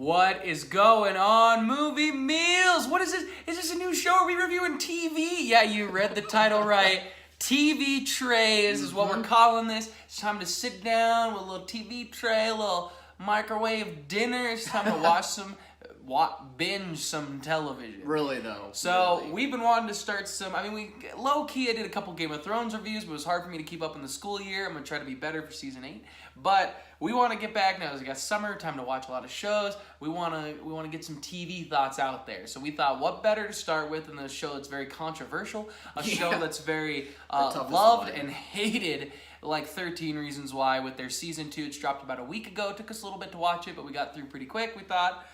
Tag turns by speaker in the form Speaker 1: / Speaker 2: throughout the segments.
Speaker 1: What is going on, Movie Meals? What is this? Is this a new show? Are we reviewing TV? Yeah, you read the title right. TV trays is what we're calling this. It's time to sit down with a little TV tray, a little microwave dinner. It's time to binge some television.
Speaker 2: Really, though.
Speaker 1: So, we've been wanting to start some, low-key, I did a couple Game of Thrones reviews, but it was hard for me to keep up in the school year. I'm going to try to be better for Season 8. But we want to get back now. We got summer, time to watch a lot of shows. We want to get some TV thoughts out there. So we thought, what better to start with than a show that's very controversial, a show that's very loved and hated, like 13 Reasons Why with their Season 2. It's dropped about a week ago. It took us a little bit to watch it, but we got through pretty quick, we thought.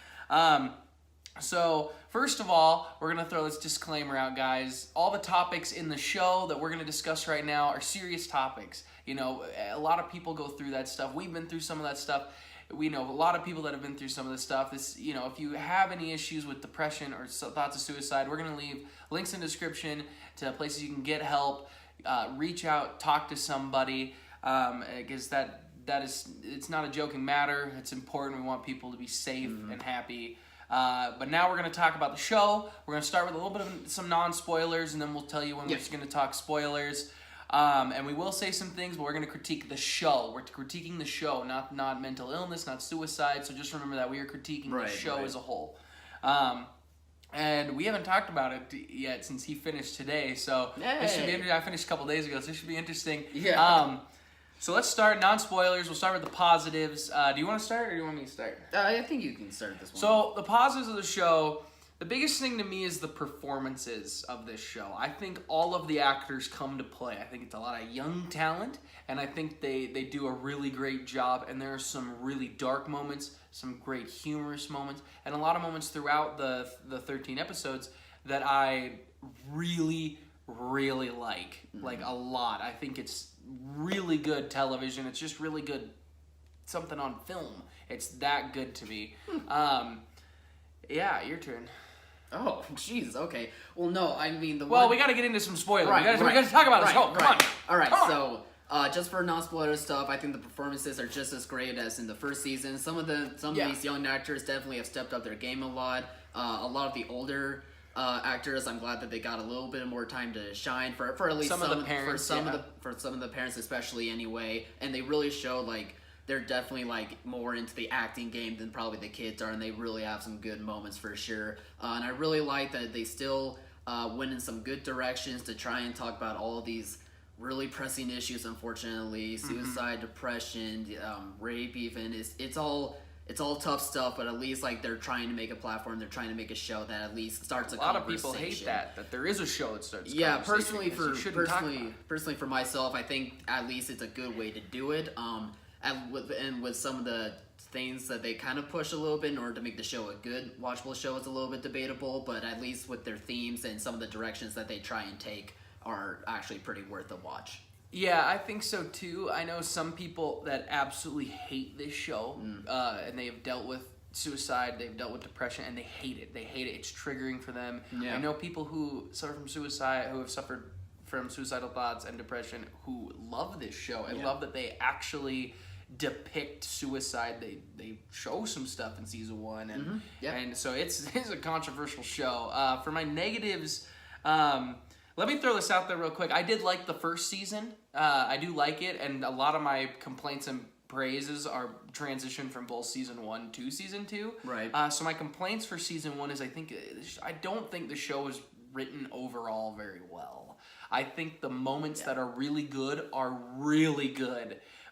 Speaker 1: So, first of all, we're going to throw this disclaimer out, guys. All the topics in the show that we're going to discuss right now are serious topics. You know, a lot of people go through that stuff. We've been through some of that stuff. We know a lot of people that have been through some of this stuff. This, you know, if you have any issues with depression or thoughts of suicide, we're going to leave links in the description to places you can get help, reach out, talk to somebody, because it's not a joking matter. It's important. We want people to be safe and happy. But now we're going to talk about the show. We're going to start with a little bit of some non-spoilers, and then we'll tell you when we're just going to talk spoilers. And we will say some things, but we're going to critique the show. We're critiquing the show, not mental illness, not suicide. So just remember that we are critiquing the show as a whole. And we haven't talked about it yet since he finished today. So this should be interesting. I finished a couple days ago, so this should be interesting.
Speaker 2: Yeah.
Speaker 1: So let's start, non-spoilers. We'll start with the positives. Do you want to start, or do you want me to start?
Speaker 2: I think you can start this one.
Speaker 1: So, the positives of the show, the biggest thing to me is the performances of this show. I think all of the actors come to play. I think it's a lot of young talent, and I think they do a really great job, and there are some really dark moments, some great humorous moments, and a lot of moments throughout the 13 episodes that I really, really like a lot. I think it's really good television. It's just really good something on film. It's that good to me. Yeah, your turn.
Speaker 2: Oh, jeez, okay. Well, no, I mean
Speaker 1: we got to get into some spoilers. We got to talk about the show. Come on.
Speaker 2: All right, so just for non-spoiler stuff, I think the performances are just as great as in the first season. Some of these young actors definitely have stepped up their game a lot. A lot of the older actors, I'm glad that they got a little bit more time to shine for at least some of the parents, for some of the parents especially anyway, and they really show like they're definitely like more into the acting game than probably the kids are, and they really have some good moments for sure. And I really like that they still went in some good directions to try and talk about all of these really pressing issues. Unfortunately, suicide, depression, rape, even it's all tough stuff, but at least like they're trying to make a platform. They're trying to make a show that at least starts a conversation.
Speaker 1: A lot of people hate that there is a show that starts.
Speaker 2: Yeah, personally for myself, I think at least it's a good way to do it. And with some of the things that they kind of push a little bit in order to make the show a good watchable show, it's a little bit debatable. But at least with their themes and some of the directions that they try and take are actually pretty worth a watch.
Speaker 1: Yeah, I think so too. I know some people that absolutely hate this show, and they have dealt with suicide, they've dealt with depression, and they hate it. They hate it. It's triggering for them. Yeah. I know people who suffer from suicide, who have suffered from suicidal thoughts and depression, who love this show and love that they actually depict suicide. They show some stuff in season 1, and and so it's a controversial show. For my negatives, let me throw this out there real quick. I did like the first season. I do like it, and a lot of my complaints and praises are transitioned from both season 1 to season 2.
Speaker 2: Right.
Speaker 1: So my complaints for season 1 is I don't think the show is written overall very well. I think the moments that are really good,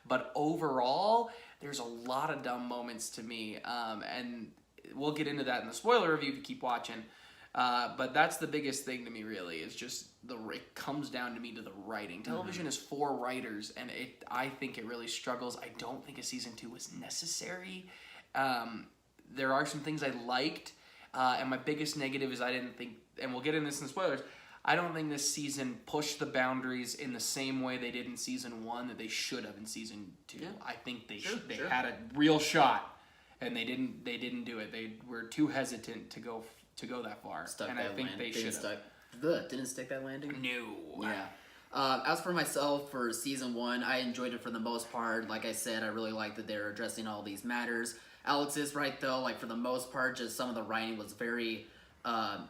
Speaker 1: but overall, there's a lot of dumb moments to me, and we'll get into that in the spoiler review if you keep watching. But that's the biggest thing to me, really, is just it comes down to me to the writing. Television is for writers, and I think it really struggles. I don't think a season 2 was necessary. There are some things I liked, and my biggest negative is I didn't think, and we'll get into this in the spoilers, I don't think this season pushed the boundaries in the same way they did in season 1 that they should have in season 2. Yeah. I think they had a real shot, and they didn't do it. They were too hesitant to go that far, and I think they should have.
Speaker 2: Didn't stick that landing?
Speaker 1: No.
Speaker 2: Yeah. As for myself, for season 1, I enjoyed it for the most part. Like I said, I really like that they're addressing all these matters. Alex is right though. Like for the most part, just some of the writing was very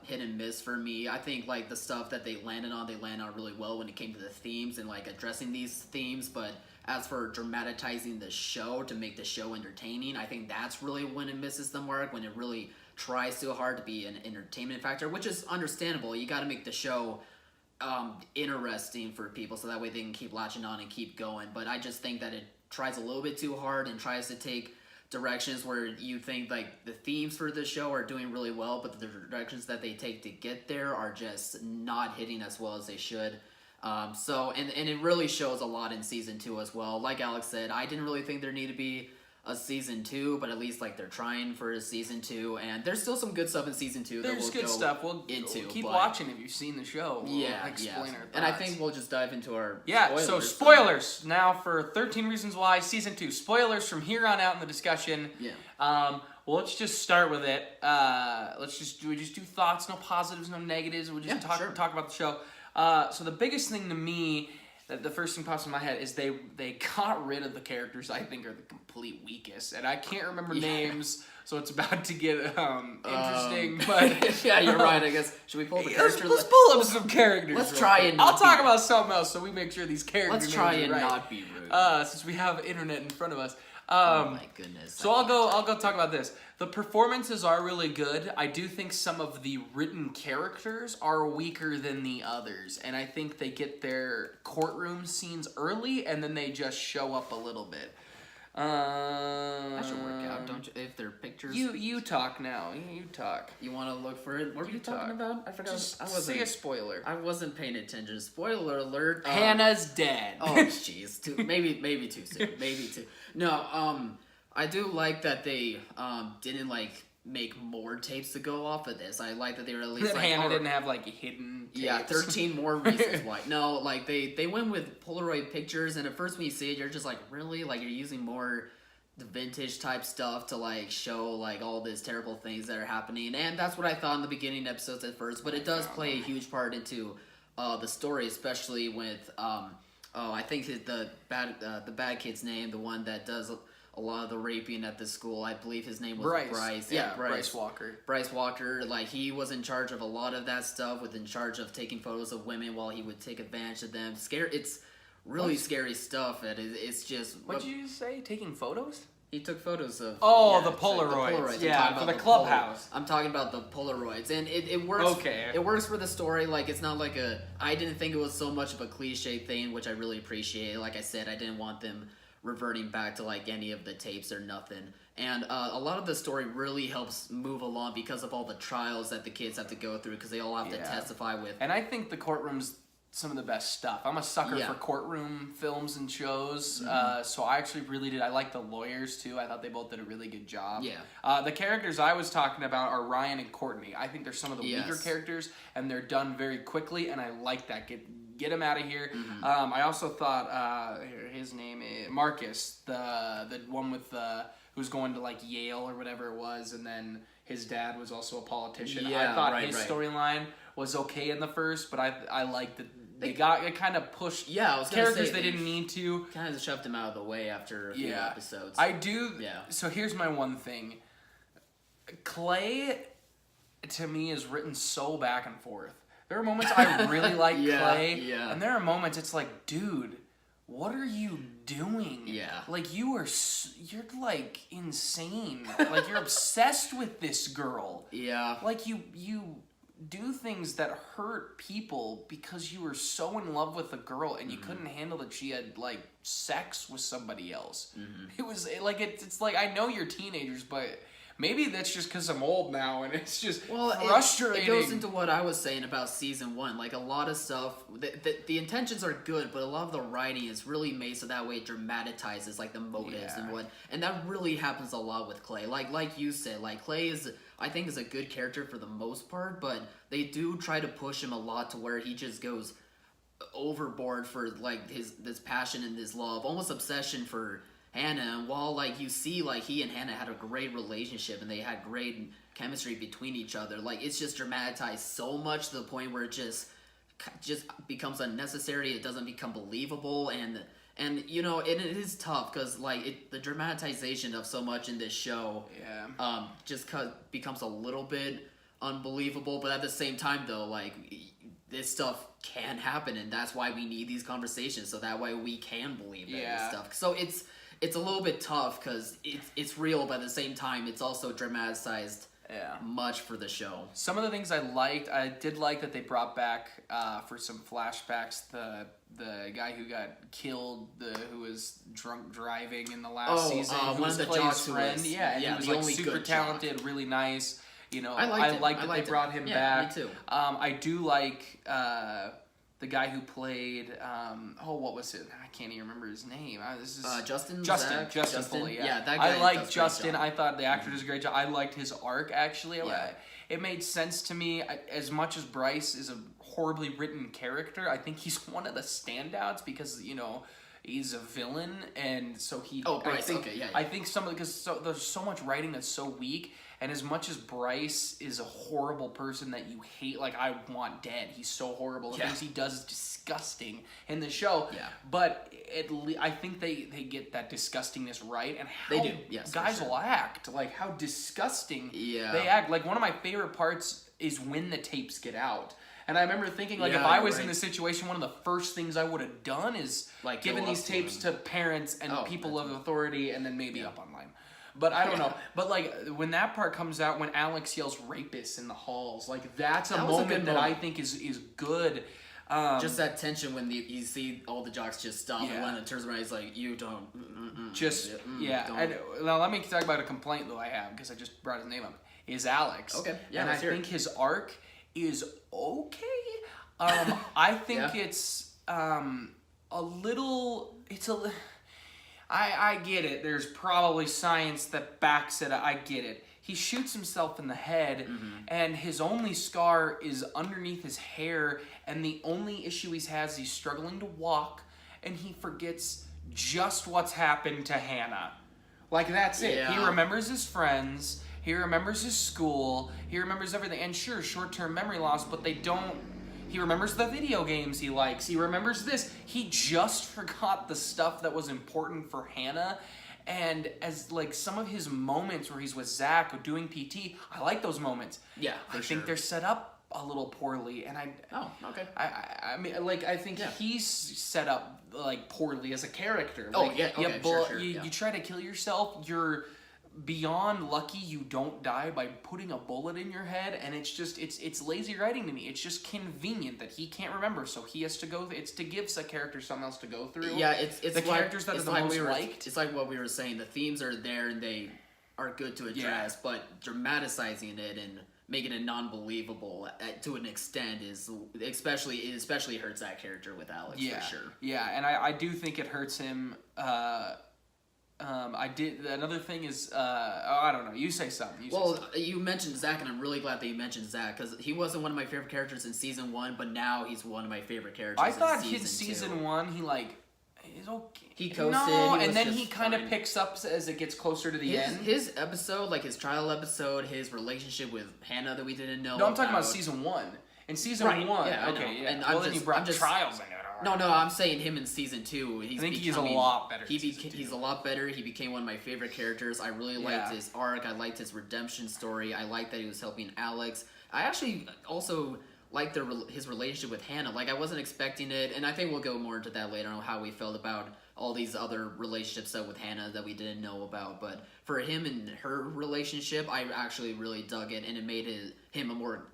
Speaker 2: hit and miss for me. I think like the stuff that they landed on really well when it came to the themes and like addressing these themes. But as for dramatizing the show to make the show entertaining, I think that's really when it misses the mark. When it really tries too hard to be an entertainment factor, which is understandable. You got to make the show interesting for people so that way they can keep latching on and keep going. But I just think that it tries a little bit too hard and tries to take directions where you think like the themes for the show are doing really well, but the directions that they take to get there are just not hitting as well as they should. And it really shows a lot in season 2 as well. Like Alex said, I didn't really think there needed to be a season 2, but at least like they're trying for a season 2, and there's still some good stuff in season 2 that we'll
Speaker 1: good
Speaker 2: go
Speaker 1: stuff. We'll keep watching if you've seen the show. We'll explain our thoughts.
Speaker 2: And I think we'll just dive into our
Speaker 1: spoilers. So spoilers now for 13 Reasons Why season 2. Spoilers from here on out in the discussion.
Speaker 2: Yeah.
Speaker 1: Well, let's just start with it. We just do thoughts, no positives, no negatives. We'll just talk about the show. So the biggest thing to me, that the first thing pops in my head is they got rid of the characters I think are the complete weakest, and I can't remember names, so it's about to get interesting. But
Speaker 2: yeah, you're right. I guess should we pull the characters?
Speaker 1: Let's pull up some characters.
Speaker 2: Let's try and.
Speaker 1: I'll talk about something else, so we make sure these characters.
Speaker 2: Let's try and
Speaker 1: right.
Speaker 2: not be rude.
Speaker 1: Since we have internet in front of us.
Speaker 2: Oh my goodness.
Speaker 1: So I'll go talk about this. The performances are really good. I do think some of the written characters are weaker than the others, and I think they get their courtroom scenes early and then they just show up a little bit.
Speaker 2: That should work out, don't you? If they're pictures.
Speaker 1: You talk now. You talk.
Speaker 2: You want to look for it? What were you talking about? I forgot.
Speaker 1: Say a spoiler.
Speaker 2: I wasn't paying attention. Spoiler alert.
Speaker 1: Hannah's dead.
Speaker 2: Oh jeez. Maybe too soon. Maybe too. No. I do like that they didn't like make more tapes to go off of this. I like that they were at least
Speaker 1: that
Speaker 2: like,
Speaker 1: Hannah didn't have like hidden tapes.
Speaker 2: Yeah, 13 more reasons why. No, like they went with Polaroid pictures, and at first when you see it, you're just like, really? Like you're using more the vintage type stuff to like show like all these terrible things that are happening, and that's what I thought in the beginning episodes at first. But it does play a huge part into the story, especially with I think the bad kid's name, the one that does a lot of the raping at the school. I believe his name was Bryce.
Speaker 1: Yeah, Bryce Walker.
Speaker 2: Bryce Walker, like he was in charge of a lot of that stuff, in charge of taking photos of women while he would take advantage of them. It's really scary stuff. And it's just.
Speaker 1: What did you say? Taking photos?
Speaker 2: He took photos of.
Speaker 1: Oh, the Polaroids. Yeah, for the clubhouse.
Speaker 2: I'm talking about the Polaroids, and it works.
Speaker 1: Okay.
Speaker 2: It works for the story. Like it's not like I didn't think it was so much of a cliche thing, which I really appreciate. Like I said, I didn't want them reverting back to like any of the tapes or nothing, and a lot of the story really helps move along because of all the trials that the kids have to go through, because they all have to testify with.
Speaker 1: And I think the courtroom's some of the best stuff. I'm a sucker for courtroom films and shows, so I actually really did. I like the lawyers too. I thought they both did a really good job.
Speaker 2: Yeah.
Speaker 1: The characters I was talking about are Ryan and Courtney. I think they're some of the weaker characters, and they're done very quickly, and I like that. Get him out of here. I also thought his name is Marcus, the one with who's going to like Yale or whatever it was, and then his dad was also a politician. I thought his storyline was okay in the first, but I liked that they kind of pushed characters they didn't need to.
Speaker 2: Kind of shoved him out of the way after a few episodes.
Speaker 1: I do. Yeah. So here's my one thing. Clay, to me, is written so back and forth. There are moments I really like Clay, and there are moments it's like, dude, what are you doing?
Speaker 2: Yeah.
Speaker 1: Like, you're like insane. Like, you're obsessed with this girl.
Speaker 2: Yeah.
Speaker 1: Like, you do things that hurt people because you were so in love with a girl and you couldn't handle that she had, like, sex with somebody else. It was, like, it's like, I know you're teenagers, but maybe that's just because I'm old now, and it's just frustrating.
Speaker 2: It goes into what I was saying about season 1. Like, a lot of stuff, the intentions are good, but a lot of the writing is really made so that way it dramatizes, like, the motives and that really happens a lot with Clay. Like you said, like, Clay I think is a good character for the most part, but they do try to push him a lot to where he just goes overboard for, like, this passion and this love, almost obsession for Hannah, and while like you see like he and Hannah had a great relationship and they had great chemistry between each other, like it's just dramatized so much to the point where it just just becomes unnecessary. It doesn't become believable, and you know, it is tough because like the dramatization of so much in this show, just becomes a little bit unbelievable. But at the same time, though, like this stuff can happen, and that's why we need these conversations, so that way we can believe that this stuff. So it's a little bit tough because it's real, but at the same time, it's also dramatized. Much for the show. Some
Speaker 1: of the things I did like that they brought back for some flashbacks. The guy who got killed, who was drunk driving in the last season, who
Speaker 2: one
Speaker 1: was
Speaker 2: of the
Speaker 1: Clay's
Speaker 2: jocks
Speaker 1: friend. He was like super talented, really nice. You know, I liked that they brought him back.
Speaker 2: Me too.
Speaker 1: I do like the guy who played what was it? I can't even remember his name.
Speaker 2: Justin
Speaker 1: Pulley.
Speaker 2: Yeah, that guy.
Speaker 1: I liked Justin. I thought the actor did a great job. I liked his arc actually. It made sense to me. As much as Bryce is a horribly written character, I think he's one of the standouts because he's a villain, and so he.
Speaker 2: Oh, Bryce.
Speaker 1: I think because there's so much writing that's so weak. And as much as Bryce is a horrible person that you hate, like I want dead. He's so horrible. The things he does is disgusting in the show.
Speaker 2: Yeah.
Speaker 1: But I think they get that disgustingness right, and how
Speaker 2: they do. Yes,
Speaker 1: guys will act, like how disgusting
Speaker 2: they
Speaker 1: act. Like one of my favorite parts is when the tapes get out. And I remember thinking, like, if I was in this situation, one of the first things I would have done is like given these tapes to parents and people of authority, and then maybe up online. But I don't know. But like when that part comes out, when Alex yells "rapist" in the halls, like that's a moment that I think is good.
Speaker 2: Just that tension when you see all the jocks just stop, and when it turns around, he's like, "You don't." Don't.
Speaker 1: And now let me talk about a complaint though I have because I just brought his name up. Is Alex?
Speaker 2: Okay. Yeah.
Speaker 1: And I think his arc is okay. I think it's a little. I get it. There's probably science that backs it. I get it. He shoots himself in the head, and his only scar is underneath his hair, and the only issue he has is he's struggling to walk, and he forgets just what's happened to Hannah. Like, that's it.
Speaker 2: Yeah.
Speaker 1: He remembers his friends. He remembers his school. He remembers everything. And sure, short-term memory loss, but they don't... He remembers the video games he likes. He remembers this. He just forgot the stuff that was important for Hannah. And as like some of his moments where he's with Zach doing PT, I like those moments.
Speaker 2: Yeah,
Speaker 1: I think they're set up a little poorly, and I mean, like I think he's set up like poorly as a character. Like, you try to kill yourself. You're beyond lucky you don't die by putting a bullet in your head, and it's just it's lazy writing to me. It's just convenient that he can't remember, so he has to go. It's to give a character something else to go through.
Speaker 2: Yeah, it's
Speaker 1: the characters that are the most liked.
Speaker 2: It's like what we were saying. The themes are there and they are good to address, but dramatizing it and making it non-believable to an extent is especially hurts that character with Alex for sure.
Speaker 1: Yeah, and I do think it hurts him. Another thing is, I don't know. You say something.
Speaker 2: You mentioned Zach, and I'm really glad that you mentioned Zach because he wasn't one of my favorite characters in season 1, but now he's one of my favorite characters.
Speaker 1: I thought
Speaker 2: in
Speaker 1: season 1 he's okay.
Speaker 2: He coasted.
Speaker 1: No, and then he kind of picks up as it gets closer to the end.
Speaker 2: His episode, like his trial episode, his relationship with Hannah that we didn't know.
Speaker 1: No, I'm talking about season 1. In season 1,
Speaker 2: And
Speaker 1: then you brought trials in it.
Speaker 2: No, I'm saying him in season 2.
Speaker 1: I think he's a lot better.
Speaker 2: He's a lot better. He became one of my favorite characters. I really liked his arc. I liked his redemption story. I liked that he was helping Alex. I actually also liked his relationship with Hannah. Like, I wasn't expecting it, and I think we'll go more into that later on how we felt about all these other relationships with Hannah that we didn't know about. But for him and her relationship, I actually really dug it, and it made him a more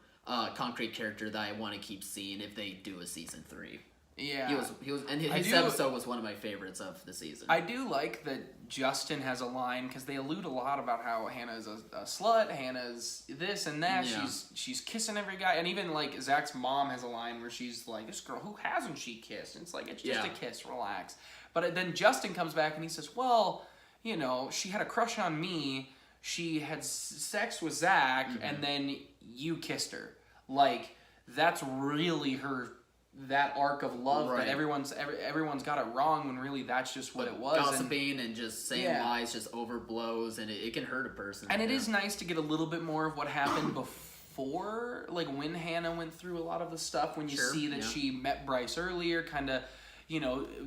Speaker 2: concrete character that I want to keep seeing if they do a season 3.
Speaker 1: Yeah,
Speaker 2: he was, and his episode was one of my favorites of the season.
Speaker 1: I do like that Justin has a line because they allude a lot about how Hannah's a slut, Hannah's this and that. Yeah. She's kissing every guy, and even like Zach's mom has a line where she's like, "This girl, who hasn't she kissed?" And it's like it's just a kiss, relax. But then Justin comes back and he says, "Well, she had a crush on me. She had sex with Zach, and then you kissed her. Like that's really her." That arc of love that everyone's got it wrong when really that's just what it was.
Speaker 2: Gossiping and just saying lies just overblows, and it can hurt a person.
Speaker 1: And it is nice to get a little bit more of what happened before, like when Hannah went through a lot of the stuff, when you see that she met Bryce earlier, kind of,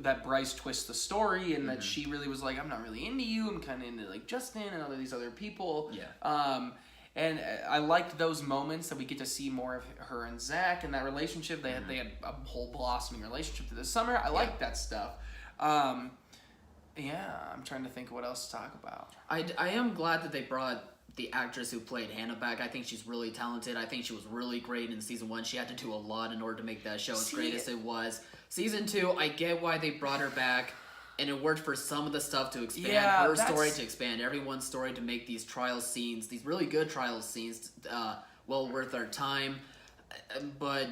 Speaker 1: that Bryce twists the story and that she really was like, I'm not really into you, I'm kind of into like Justin and all these other people. And I liked those moments that we get to see more of her and Zach and that relationship. They had a whole blossoming relationship through the summer. I liked that stuff. I'm trying to think of what else to talk about.
Speaker 2: I am glad that they brought the actress who played Hannah back. I think she's really talented. I think she was really great in season 1. She had to do a lot in order to make that show as great as it was. Season 2, I get why they brought her back, and it worked for some of the stuff to expand her story, to expand everyone's story, to make these trial scenes, these really good trial scenes, well worth our time. But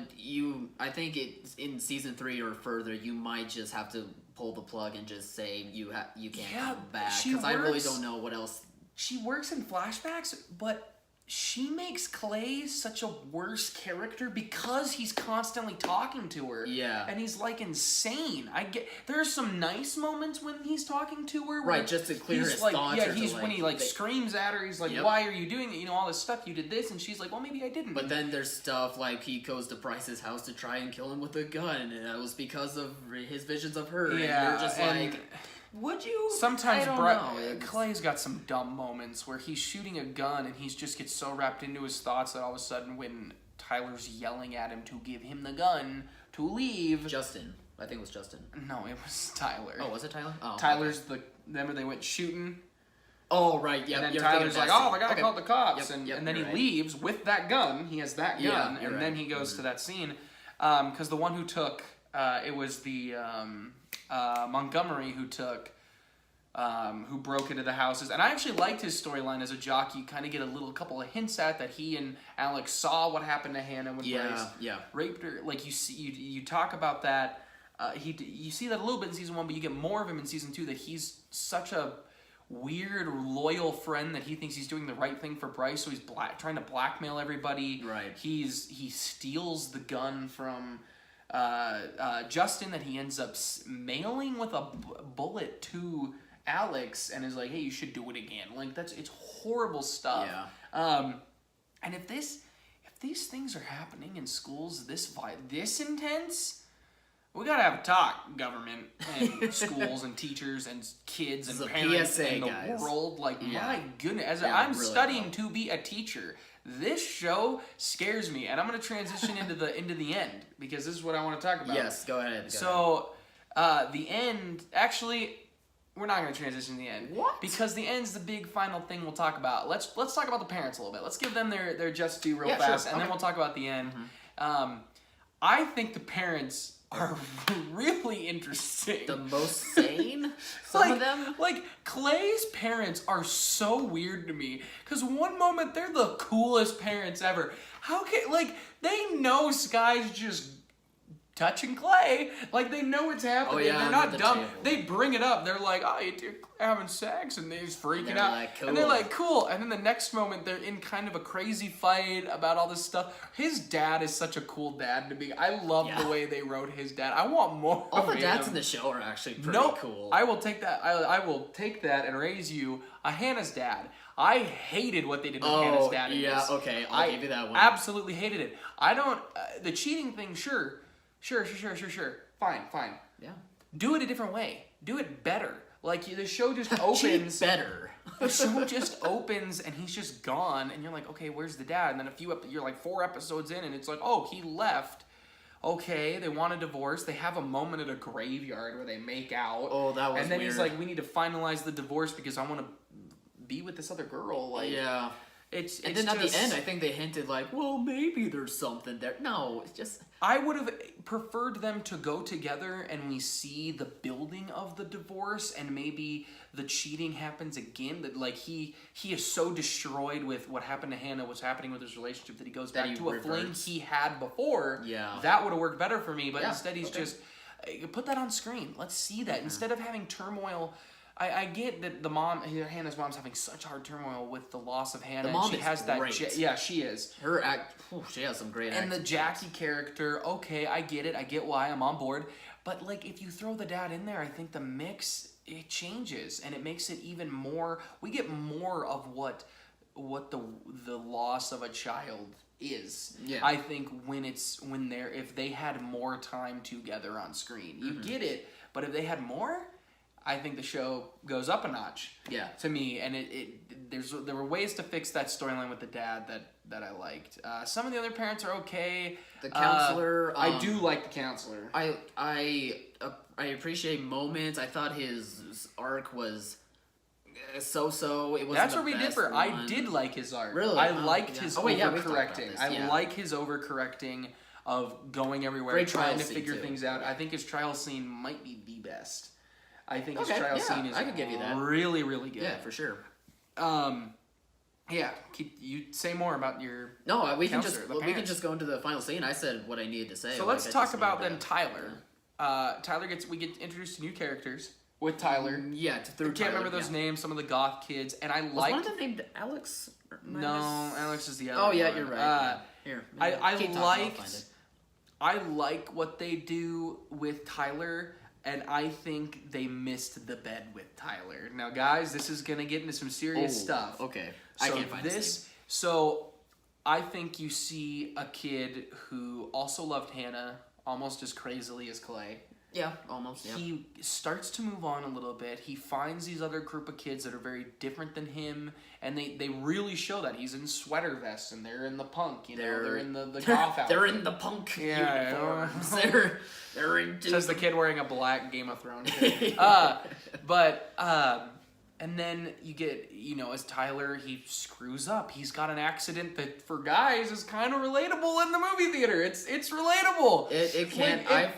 Speaker 2: I think in season 3 or further, you might just have to pull the plug and just say you can't come back, because I really don't know what else.
Speaker 1: She works in flashbacks, but she makes Clay such a worse character because he's constantly talking to her.
Speaker 2: Yeah.
Speaker 1: And he's like insane. There are some nice moments when he's talking to her.
Speaker 2: Right, just to clear his thoughts.
Speaker 1: Yeah, when he screams at her, he's like, why are you doing it? All this stuff, you did this. And she's like, well, maybe I didn't.
Speaker 2: But then there's stuff like he goes to Bryce's house to try and kill him with a gun, and that was because of his visions of her.
Speaker 1: Yeah.
Speaker 2: And you're just like, would you?
Speaker 1: Sometimes Clay's got some dumb moments where he's shooting a gun and he just gets so wrapped into his thoughts that all of a sudden when Tyler's yelling at him to give him the gun to leave.
Speaker 2: Justin. I think it was Justin.
Speaker 1: No, it was Tyler.
Speaker 2: Oh, was it Tyler? Oh,
Speaker 1: Tyler's remember they went shooting?
Speaker 2: Oh, right, yeah.
Speaker 1: And then Tyler's like, the guy called the cops. And then he leaves with that gun. He has that gun. And then he goes to that scene. Because the one who took, it was the... Montgomery who broke into the houses, and I actually liked his storyline as a jockey. You kind of get a couple of hints at that he and Alex saw what happened to Hannah when Bryce raped her. Like you talk about that. You see that a little bit in season 1, but you get more of him in season 2. That he's such a weird, loyal friend that he thinks he's doing the right thing for Bryce, so he's trying to blackmail everybody.
Speaker 2: Right.
Speaker 1: He steals the gun from. Justin that he ends up mailing with a bullet to Alex and is like, hey, you should do it again. Like it's horrible stuff.
Speaker 2: Yeah.
Speaker 1: And if these things are happening in schools this intense, we gotta have a talk, government and schools and teachers and kids and parents
Speaker 2: PSA,
Speaker 1: and the
Speaker 2: guys.
Speaker 1: world. Like my goodness, I'm really studying to be a teacher. This show scares me, and I'm going to transition into the end because this is what I want to talk about.
Speaker 2: Yes, go ahead.
Speaker 1: The end. Actually, we're not going to transition to the end.
Speaker 2: What?
Speaker 1: Because the end's the big final thing we'll talk about. Let's talk about the parents a little bit. Let's give them their just due real fast, and then we'll talk about the end. Mm-hmm. I think the parents are really interesting.
Speaker 2: The most sane? Some of them?
Speaker 1: Like, Clay's parents are so weird to me. Because one moment, they're the coolest parents ever. How can, they know Sky's just touching Clay. Like, they know what's happening.
Speaker 2: Oh, yeah,
Speaker 1: they're not dumb.
Speaker 2: table.
Speaker 1: They bring it up. They're like, oh, you're having sex. And they're just freaking out.
Speaker 2: Like, cool.
Speaker 1: And they're like, cool. And then the next moment, they're in kind of a crazy fight about all this stuff. His dad is such a cool dad to me. I love the way they wrote his dad. I want more
Speaker 2: All
Speaker 1: of
Speaker 2: the dads
Speaker 1: him.
Speaker 2: in the show are actually pretty cool.
Speaker 1: I will take that. I will take that and raise you a Hannah's dad. I hated what they did with Hannah's dad.
Speaker 2: Yeah, okay. I'll give you that one.
Speaker 1: Absolutely hated it. I don't... the cheating thing, sure. Fine.
Speaker 2: Yeah.
Speaker 1: Do it a different way. Do it better. Like, the show just opens...
Speaker 2: Cheat better.
Speaker 1: The show just opens and he's just gone, and you're like, okay, where's the dad? And then you're like 4 episodes in, and it's like, oh, he left. Okay, they want a divorce. They have a moment at a graveyard where they make out.
Speaker 2: Oh, that was weird.
Speaker 1: And then he's like, we need to finalize the divorce because I want to be with this other girl. Like,
Speaker 2: yeah.
Speaker 1: It's
Speaker 2: and then at the end, I think they hinted like, well, maybe there's something there. No, it's just...
Speaker 1: I would have preferred them to go together and we see the building of the divorce and maybe the cheating happens again. That like he is so destroyed with what happened to Hannah, what's happening with his relationship that he goes back to a fling he had before.
Speaker 2: Yeah.
Speaker 1: That would have worked better for me, but instead he's just... Put that on screen. Let's see that. Instead of having turmoil... I get that Hannah's mom's having such hard turmoil with the loss of Hannah.
Speaker 2: The mom
Speaker 1: she
Speaker 2: is
Speaker 1: has
Speaker 2: great.
Speaker 1: That. Yeah, she is.
Speaker 2: Her act. She has some great.
Speaker 1: And the Jackie character. Okay, I get it. I get why I'm on board. But like, if you throw the dad in there, I think the mix it changes and it makes it even more. We get more of what the loss of a child is.
Speaker 2: Yeah.
Speaker 1: I think if they had more time together on screen, you get it. But if they had more, I think the show goes up a notch.
Speaker 2: Yeah.
Speaker 1: To me, and there were ways to fix that storyline with the dad that I liked. Some of the other parents are okay.
Speaker 2: The counselor.
Speaker 1: I do like the counselor.
Speaker 2: I appreciate moments. I thought his arc was so. It was.
Speaker 1: That's where we differ. I did like his arc.
Speaker 2: Really,
Speaker 1: I liked his overcorrecting.
Speaker 2: overcorrecting.
Speaker 1: I like his overcorrecting of going everywhere,
Speaker 2: Great
Speaker 1: trying
Speaker 2: trial
Speaker 1: to figure
Speaker 2: scene, too.
Speaker 1: things out. I think his trial scene might be the best. I think his
Speaker 2: Okay,
Speaker 1: trial
Speaker 2: yeah,
Speaker 1: scene is
Speaker 2: I could give you that.
Speaker 1: really, really good.
Speaker 2: Yeah, for sure.
Speaker 1: Yeah, you say more about your.
Speaker 2: No, we
Speaker 1: counselor,
Speaker 2: can just go into the final scene. I said what I needed to say.
Speaker 1: So let's talk about then Tyler. We get introduced to new characters with Tyler.
Speaker 2: Yeah,
Speaker 1: I can't remember those names. Some of the goth kids, and I
Speaker 2: Was
Speaker 1: like.
Speaker 2: one of them named Alex?
Speaker 1: No, Alex is the other.
Speaker 2: Oh yeah,
Speaker 1: one.
Speaker 2: you're right. Here,
Speaker 1: I like what they do with Tyler, and I think they missed the bed with Tyler. Now, guys, this is gonna get into some serious stuff.
Speaker 2: Okay,
Speaker 1: So
Speaker 2: I can't find this.
Speaker 1: So, I think you see a kid who also loved Hannah almost as crazily as Clay.
Speaker 2: Yeah, almost. Yeah.
Speaker 1: He starts to move on a little bit. He finds these other group of kids that are very different than him, and they really show that. He's in sweater vests, and they're in the punk, they're in the goth outfit.
Speaker 2: They're in the punk uniforms. They're in.
Speaker 1: Says the kid wearing a black Game of Thrones shirt. And then you get, as Tyler, he screws up. He's got an accident that, for guys, is kind of relatable in the movie theater. It's relatable.
Speaker 2: It can. I've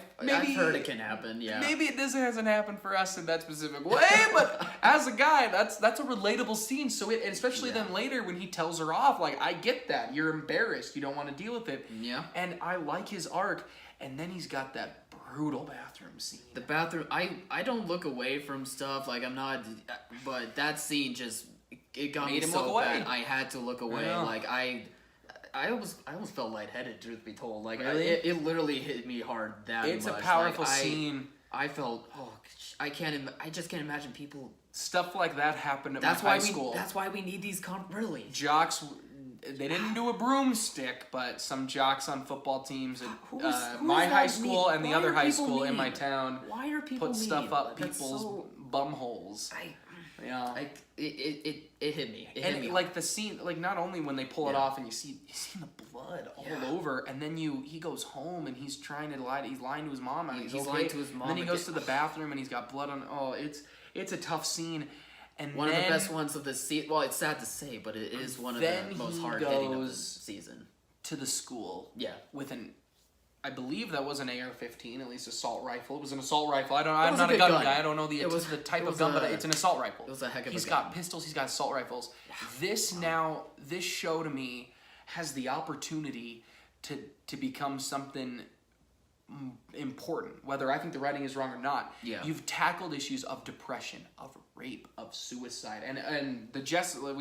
Speaker 2: heard it can happen. Yeah.
Speaker 1: Maybe it hasn't happened for us in that specific way, but as a guy, that's a relatable scene. So and especially then later when he tells her off, like, I get that. You're embarrassed. You don't want to deal with it.
Speaker 2: Yeah.
Speaker 1: And I like his arc. And then he's got that brutal bathroom scene.
Speaker 2: The bathroom. I don't look away from stuff. Like, I'm not. But that scene just it got
Speaker 1: Made
Speaker 2: me
Speaker 1: him
Speaker 2: so
Speaker 1: look
Speaker 2: bad.
Speaker 1: away.
Speaker 2: I had to look away.
Speaker 1: Yeah.
Speaker 2: Like I almost felt lightheaded, truth be told. Like
Speaker 1: Really?
Speaker 2: it literally hit me hard that
Speaker 1: It's
Speaker 2: much.
Speaker 1: a powerful
Speaker 2: Like,
Speaker 1: scene.
Speaker 2: I felt I just can't imagine people.
Speaker 1: Stuff like that happened at
Speaker 2: That's
Speaker 1: my
Speaker 2: why
Speaker 1: high school.
Speaker 2: That's why we need these really.
Speaker 1: Jocks, they didn't do a broomstick, but some jocks on football teams at
Speaker 2: Who's
Speaker 1: my
Speaker 2: that
Speaker 1: high
Speaker 2: mean?
Speaker 1: school and the
Speaker 2: Why
Speaker 1: other
Speaker 2: are
Speaker 1: high
Speaker 2: people
Speaker 1: school in my
Speaker 2: mean?
Speaker 1: town
Speaker 2: Why are people
Speaker 1: put
Speaker 2: mean?
Speaker 1: stuff up
Speaker 2: That's
Speaker 1: people's
Speaker 2: so-
Speaker 1: bum holes. Yeah.
Speaker 2: It hit me. It hit
Speaker 1: And
Speaker 2: me.
Speaker 1: like the scene, like not only when they pull it
Speaker 2: Yeah.
Speaker 1: off and you see the blood all over, and then he goes home and he's trying to lie. He's lying to his mom. And
Speaker 2: He's
Speaker 1: okay.
Speaker 2: lying to his mom
Speaker 1: And then he goes to
Speaker 2: again.
Speaker 1: the bathroom and he's got blood on. Oh, it's a tough scene. And
Speaker 2: One
Speaker 1: then,
Speaker 2: of the best ones of the season. Well, it's sad to say, but it is one of the
Speaker 1: then
Speaker 2: most
Speaker 1: he
Speaker 2: hard-hitting of the
Speaker 1: goes
Speaker 2: season.
Speaker 1: to the school.
Speaker 2: Yeah.
Speaker 1: With I believe that was an AR-15, at least assault rifle. It was an assault rifle. I'm
Speaker 2: was
Speaker 1: not
Speaker 2: a
Speaker 1: a
Speaker 2: good
Speaker 1: gun
Speaker 2: gun.
Speaker 1: guy. I don't know the type of gun, but it's an assault rifle.
Speaker 2: It was a heck of a
Speaker 1: He's
Speaker 2: gun.
Speaker 1: got pistols. He's got assault rifles. This show to me has the opportunity to become something important. Whether I think the writing is wrong or not,
Speaker 2: Yeah.
Speaker 1: you've tackled issues of depression, of rape, of suicide, and we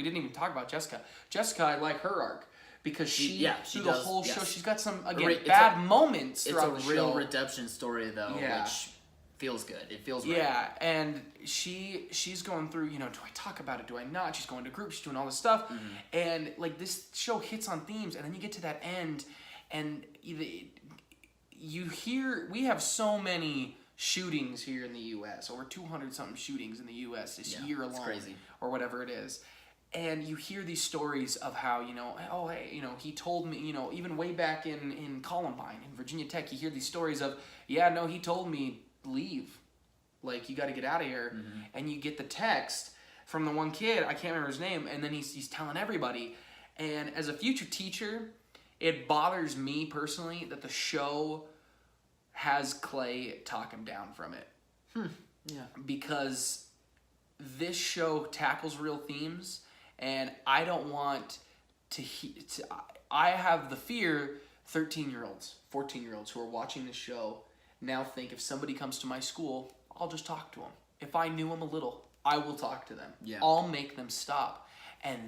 Speaker 1: didn't even talk about Jessica. Jessica, I like her arc. Because she through the
Speaker 2: does,
Speaker 1: whole show,
Speaker 2: yes.
Speaker 1: she's got some
Speaker 2: It's
Speaker 1: bad moments
Speaker 2: It's
Speaker 1: throughout
Speaker 2: a
Speaker 1: the
Speaker 2: real
Speaker 1: show.
Speaker 2: redemption story, though,
Speaker 1: Yeah.
Speaker 2: which feels good. It feels right.
Speaker 1: Yeah, and she's going through, do I talk about it? Do I not? She's going to groups, she's doing all this stuff.
Speaker 2: Mm-hmm.
Speaker 1: And like this show hits on themes, and then you get to that end, and we have so many shootings here in the U.S., over 200-something shootings in the U.S. this year alone,
Speaker 2: it's crazy.
Speaker 1: or whatever it is. And you hear these stories of how, oh, hey, he told me, even way back in Columbine, in Virginia Tech, you hear these stories of, he told me, leave. Like, you got to get out of here.
Speaker 2: Mm-hmm.
Speaker 1: And you get the text from the one kid, I can't remember his name, and then he's telling everybody. And as a future teacher, it bothers me personally that the show has Clay talk him down from it.
Speaker 2: Yeah.
Speaker 1: Because this show tackles real themes, and I don't want I have the fear 13-year-olds, 14-year-olds who are watching this show now think if somebody comes to my school, I'll just talk to them. If I knew them a little, I will talk to them.
Speaker 2: Yeah.
Speaker 1: I'll make them stop. And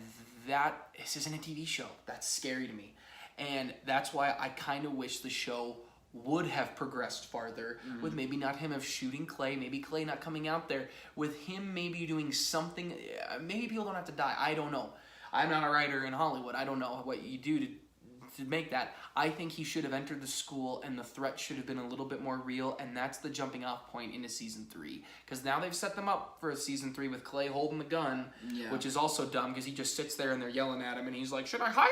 Speaker 1: this isn't a TV show. That's scary to me. And that's why I kind of wish the show would have progressed farther with maybe not him of shooting Clay, maybe Clay not coming out there, with him maybe doing something. Maybe people don't have to die. I don't know. I'm not a writer in Hollywood. I don't know what you do to make that. I think he should have entered the school and the threat should have been a little bit more real, and that's the jumping off point into season 3. Because now they've set them up for a season 3 with Clay holding the gun, which is also dumb because he just sits there and they're yelling at him and he's like, should I hide?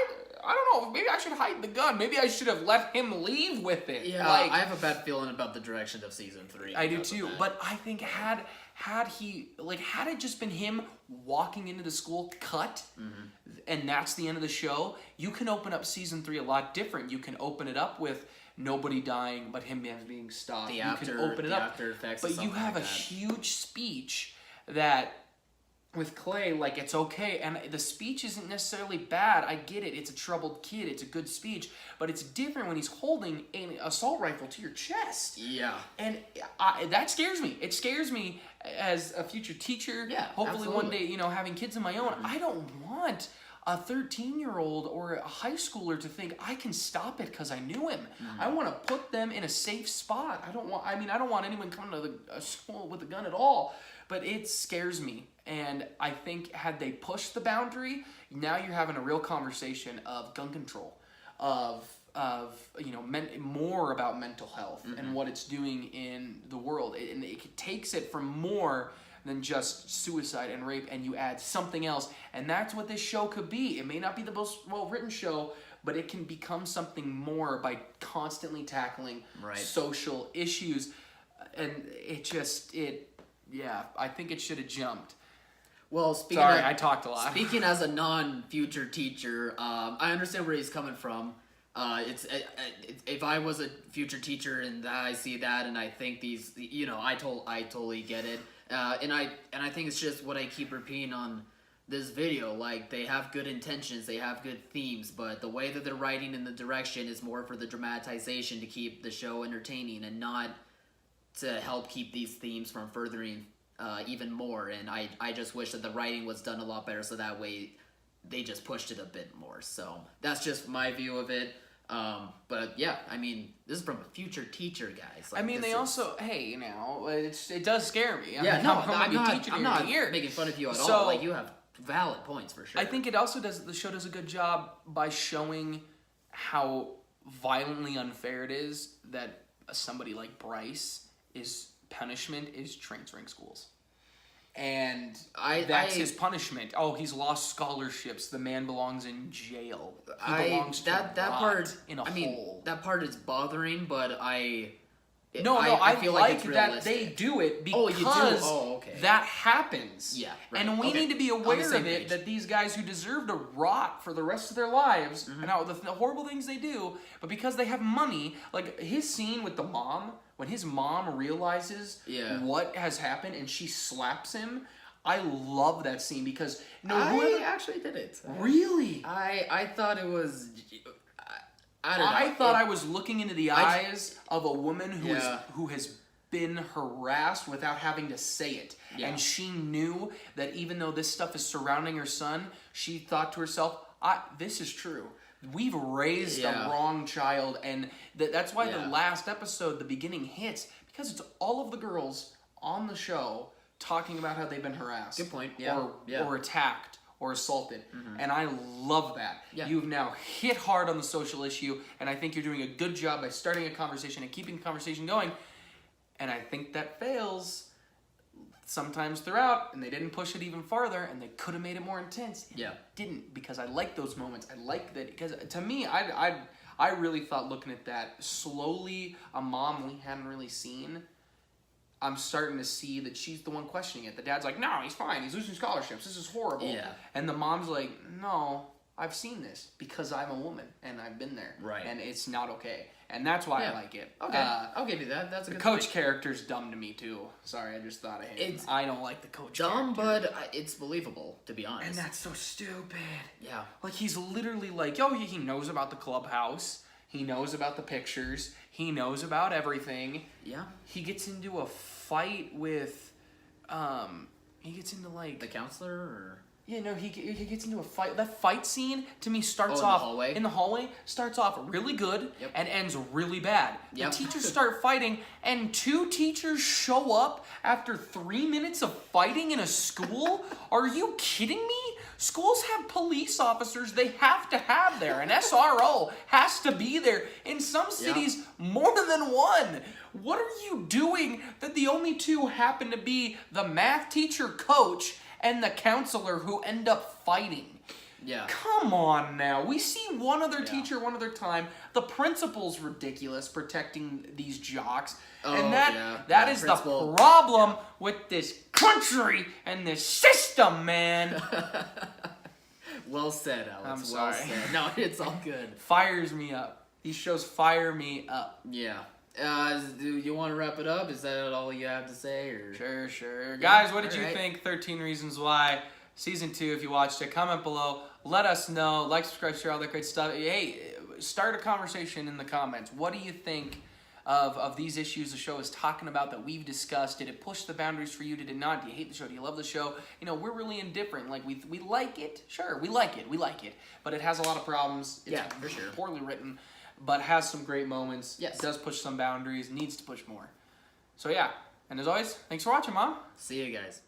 Speaker 1: I don't know, maybe I should hide the gun. Maybe I should have let him leave with it.
Speaker 2: Yeah, like, I have a bad feeling about the direction of season 3.
Speaker 1: I do too, but I think had it just been him walking into the school cut, and that's the end of the show, you can open up season 3 a lot different. You can open it up with nobody dying, but him being stopped. You can open it up,
Speaker 2: after effects,
Speaker 1: but you have a huge speech that with Clay, like, it's okay, and the speech isn't necessarily bad. I get it. It's a troubled kid. It's a good speech, but it's different when he's holding an assault rifle to your chest.
Speaker 2: Yeah.
Speaker 1: And that scares me. It scares me as a future teacher.
Speaker 2: Yeah,
Speaker 1: hopefully one day, having kids of my own. I don't want a 13-year-old or a high schooler to think I can stop it because I knew him. I want to put them in a safe spot. I don't want anyone coming to a school with a gun at all. But it scares me, and I think had they pushed the boundary, now you're having a real conversation of gun control, of more about mental health and what it's doing in the world, and it takes it from more than just suicide and rape, and you add something else, and that's what this show could be. It may not be the most well-written show, but it can become something more by constantly tackling social issues, and yeah, I think it should have jumped.
Speaker 2: Well,
Speaker 1: I talked a lot.
Speaker 2: Speaking as a non-future teacher, I understand where he's coming from. If I was a future teacher and I see that and I think these, I totally get it. And I think it's just what I keep repeating on this video. Like, they have good intentions, they have good themes, but the way that they're writing in the direction is more for the dramatization to keep the show entertaining and not to help keep these themes from furthering even more. And I just wish that the writing was done a lot better so that way they just pushed it a bit more. So that's just my view of it. But yeah, I mean, this is from a future teacher, guys. Like,
Speaker 1: they also, hey, it does scare me.
Speaker 2: I'm not making fun of you at all. Like, you have valid points for sure.
Speaker 1: I think it also the show does a good job by showing how violently unfair it is that somebody like Bryce punishment is transferring schools. And that's his punishment. Oh, he's lost scholarships. The man belongs in jail. He belongs to that part in a hole.
Speaker 2: That part is bothering, but I
Speaker 1: feel like that they do it because that happens.
Speaker 2: Yeah, right.
Speaker 1: And we need to be aware of it, that these guys who deserve to rot for the rest of their lives, and how the horrible things they do, but because they have money, like his scene with the mom, when his mom realizes what has happened and she slaps him, I love that scene because
Speaker 2: I actually did it.
Speaker 1: Really?
Speaker 2: I thought it was.
Speaker 1: I thought I was looking into the eyes of a woman who has been harassed without having to say it. Yeah. And she knew that even though this stuff is surrounding her son, she thought to herself, this is true. We've raised a wrong child, and that's why the last episode, the beginning, hits, because it's all of the girls on the show talking about how they've been harassed.
Speaker 2: Good point.
Speaker 1: Or attacked. Or assaulted. And I love that. Yeah. You've now hit hard on the social issue, and I think you're doing a good job by starting a conversation and keeping the conversation going. And I think that fails sometimes throughout, and they didn't push it even farther, and they could have made it more intense. And didn't, because I like those moments. I like that, because to me, I really thought looking at that, slowly, a mom we hadn't really seen, I'm starting to see that she's the one questioning it. The dad's like, no, he's fine. He's losing scholarships. This is horrible. Yeah. And the mom's like, no, I've seen this because I'm a woman and I've been there. Right. And it's not okay. And that's why I like it.
Speaker 2: Okay. I'll give you that. That's a good
Speaker 1: point. The coach character's dumb to me, too. Sorry, I just thought of him. I don't like the coach
Speaker 2: dumb, character. But it's believable, to be honest.
Speaker 1: And that's so stupid. Yeah. Like, he's literally like, he knows about the clubhouse. He knows about the pictures. He knows about everything. Yeah. He gets into a fight with, he gets into like...
Speaker 2: The counselor, or...?
Speaker 1: Yeah, no, he gets into a fight. That fight scene, to me, starts off... in the hallway, starts off really good and ends really bad. Yep. The teachers start fighting, and 2 teachers show up after 3 minutes of fighting in a school? Are you kidding me? Schools have police officers they have to have there. An SRO has to be there. In some cities, more than one. What are you doing that the only two happen to be the math teacher coach and the counselor who end up fighting?
Speaker 2: Yeah.
Speaker 1: Come on now. We see one other teacher one other time. The principal's ridiculous protecting these jocks. And that is the problem with this country and this system, man.
Speaker 2: Well said, Alex.
Speaker 1: I'm sorry.
Speaker 2: Well said. No, it's all good.
Speaker 1: Fires me up. These shows fire me up.
Speaker 2: Yeah. Do you want to wrap it up? Is that all you have to say? Or?
Speaker 1: Sure. Guys, what did you think? 13 Reasons Why. Season 2, if you watched it, comment below. Let us know. Like, subscribe, share all that great stuff. Hey, start a conversation in the comments. What do you think of these issues the show is talking about that we've discussed? Did it push the boundaries for you? Did it not? Do you hate the show? Do you love the show? You know, we're really indifferent. Like, we like it. Sure, we like it. But it has a lot of problems. It's
Speaker 2: for sure.
Speaker 1: Poorly written, but has some great moments.
Speaker 2: Yes.
Speaker 1: It does push some boundaries. Needs to push more. So, yeah. And as always, thanks for watching, Mom.
Speaker 2: See you guys.